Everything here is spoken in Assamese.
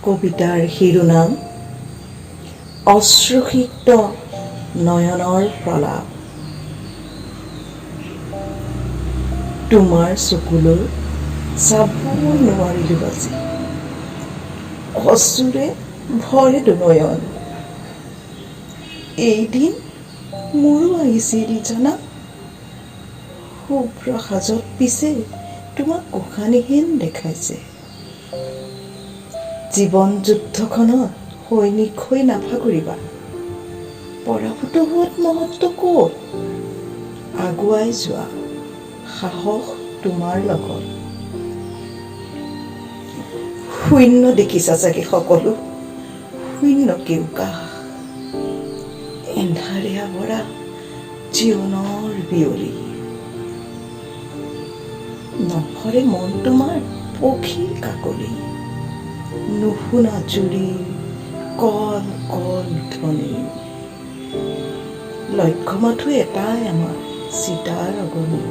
কবিতাৰ শিৰোনাম অশ্ৰুসিক্ত নয়নৰ প্ৰলাপ। তোমাৰ চকুলৈ চাব নোৱাৰিলোঁ আজি, অশ্ৰুৰে ভৰে দুনয়ন। এইদিন মোৰো আহিছিল জানা, শুভ্ৰ সাজত পিছে তোমাক গোসানীহেন দেখাইছে। জীৱন যুদ্ধখনত সৈনিক হৈ নাভাগৰিবা, পৰাভূত হোৱাত মহত্ব ক'ত? আগুৱাই যোৱা, সাহস তোমাৰ লগত। শূন্য দেখিছা চাগে সকলো, শূন্য কেউকা, এন্ধাৰে আৱৰা জীৱনৰ বিয়লি। নভৰে মন তোমাৰ পক্ষীৰ কাকলি, নুশুনা জুৰিৰ কল কল ধ্বনি। লক্ষ্য মাথো এটাই আমাৰ চিতাৰ অগণি।